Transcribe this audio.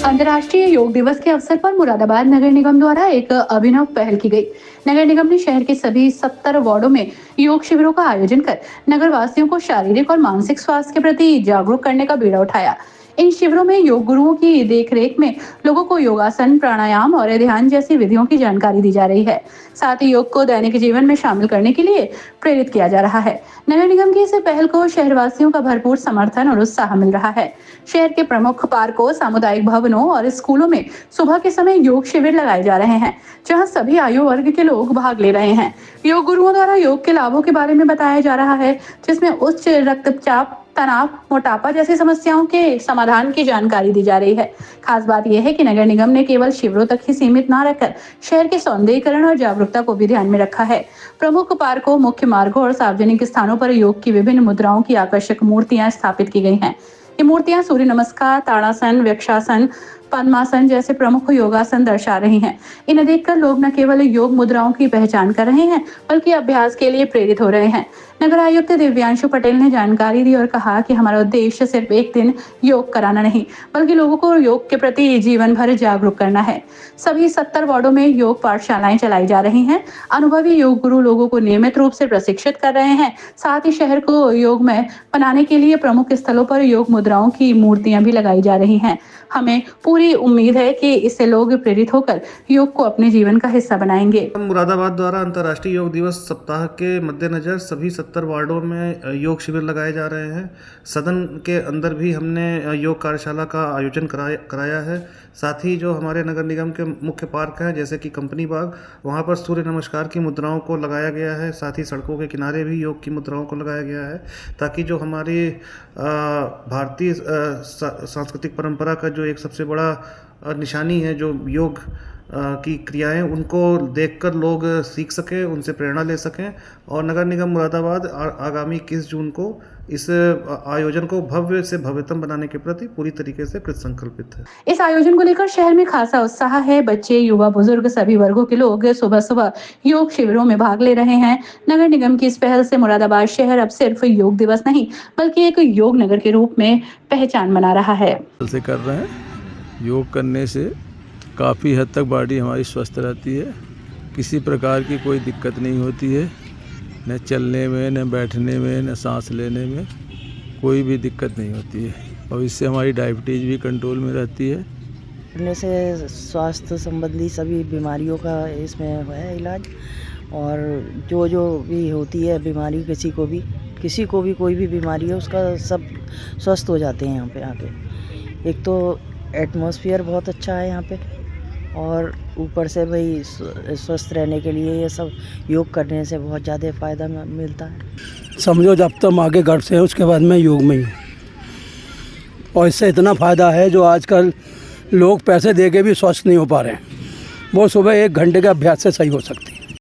अंतर्राष्ट्रीय योग दिवस के अवसर पर मुरादाबाद नगर निगम द्वारा एक अभिनव पहल की गई। नगर निगम ने शहर के सभी 70 वार्डों में योग शिविरों का आयोजन कर नगर वासियों को शारीरिक और मानसिक स्वास्थ्य के प्रति जागरूक करने का बीड़ा उठाया। इन शिविरों में योग गुरुओं की देखरेख में लोगों को योगासन, प्राणायाम और ध्यान जैसी विधियों की जानकारी दी जा रही है। साथ ही योग को दैनिक जीवन में शामिल करने के लिए प्रेरित किया जा रहा है। नगर निगम की इस पहल को शहरवासियों का भरपूर समर्थन और उत्साह मिल रहा है। शहर के प्रमुख पार्कों, सामुदायिक भवनों और स्कूलों में सुबह के समय योग शिविर लगाए जा रहे हैं, जहां सभी आयु वर्ग के लोग भाग ले रहे हैं। योग गुरुओं द्वारा योग के लाभों के बारे में बताया जा रहा है, जिसमें उच्च रक्तचाप, तनाव, मोटापा जैसी समस्याओं के समाधान की जानकारी दी जा रही है। खास बात यह है कि नगर निगम ने केवल शिविरों तक ही सीमित न रखकर शहर के सौंदर्यीकरण और जागरूकता को भी ध्यान में रखा है। प्रमुख पार्कों, मुख्य मार्गों और सार्वजनिक स्थानों पर योग की विभिन्न मुद्राओं की आकर्षक मूर्तियां स्थापित की गई हैं। ये मूर्तियां सूर्य नमस्कार, ताड़ासन, वृक्षासन, पद्मासन जैसे प्रमुख योगासन दर्शा रही हैं। इन्हें देखकर लोग न केवल योग मुद्राओं की पहचान कर रहे हैं, बल्कि अभ्यास के लिए प्रेरित हो रहे हैं। नगर आयुक्त दिव्यांशु पटेल ने जानकारी दी और कहा कि हमारा उद्देश्य सिर्फ एक दिन योग कराना नहीं, बल्कि लोगों को योग के प्रति जीवन भर जागरूक करना है। सभी 70 वार्डों में योग पाठशालाएं चलाई जा रही हैं। अनुभवी योग गुरु लोगों को नियमित रूप से प्रशिक्षित कर रहे हैं। साथ ही शहर को योगमय बनाने के लिए प्रमुख स्थलों पर योग मुद्राओं की मूर्तियां भी लगाई जा रही हैं। हमें पूरी उम्मीद है कि इससे लोग प्रेरित होकर योग को अपने जीवन का हिस्सा बनाएंगे। मुरादाबाद द्वारा अंतर्राष्ट्रीय योग दिवस सप्ताह के मद्देनजर सभी 70 वार्डों में योग शिविर लगाए जा रहे हैं। सदन के अंदर भी हमने योग कार्यशाला का आयोजन कराया है। साथ ही जो हमारे नगर निगम के मुख्य पार्क हैं, जैसे कि कंपनी बाग, वहाँ पर सूर्य नमस्कार की मुद्राओं को लगाया गया है। साथ ही सड़कों के किनारे भी योग की मुद्राओं को लगाया गया है, ताकि जो हमारी भारतीय सांस्कृतिक परंपरा का जो एक सबसे बड़ा निशानी है, जो योग की क्रियाएं, उनको देखकर लोग सीख सकें, उनसे प्रेरणा ले सकें। और नगर निगम मुरादाबाद आगामी 21 जून को इस आयोजन को भव्य से भव्यतम बनाने के प्रति पूरी तरीके से कृत संकल्पित है। इस आयोजन को लेकर शहर में खासा उत्साह है। बच्चे, युवा, बुजुर्ग सभी वर्गों के लोग सुबह सुबह योग शिविरों में भाग ले रहे हैं। नगर निगम की इस पहल से मुरादाबाद शहर अब सिर्फ योग दिवस नहीं, बल्कि एक योग नगर के रूप में पहचान बना रहा है। से कर रहे हैं। योग करने से काफ़ी हद तक बॉडी हमारी स्वस्थ रहती है। किसी प्रकार की कोई दिक्कत नहीं होती है, न चलने में, न बैठने में, न सांस लेने में कोई भी दिक्कत नहीं होती है। और इससे हमारी डायबिटीज़ भी कंट्रोल में रहती है। करने से स्वास्थ्य संबंधी सभी बीमारियों का इसमें है इलाज। और जो भी होती है बीमारी, किसी को भी कोई भी बीमारी है, उसका सब स्वस्थ हो जाते हैं यहाँ पे आके। एक तो एटमॉस्फेयर बहुत अच्छा है यहाँ पे, और ऊपर से भाई स्वस्थ रहने के लिए ये सब योग करने से बहुत ज़्यादा फ़ायदा मिलता है। समझो जब तक आगे घर से है, उसके बाद मैं योग में ही हूँ। और इससे इतना फ़ायदा है, जो आजकल लोग पैसे दे के भी स्वस्थ नहीं हो पा रहे हैं, वो सुबह 1 घंटे के अभ्यास से सही हो सकते हैं।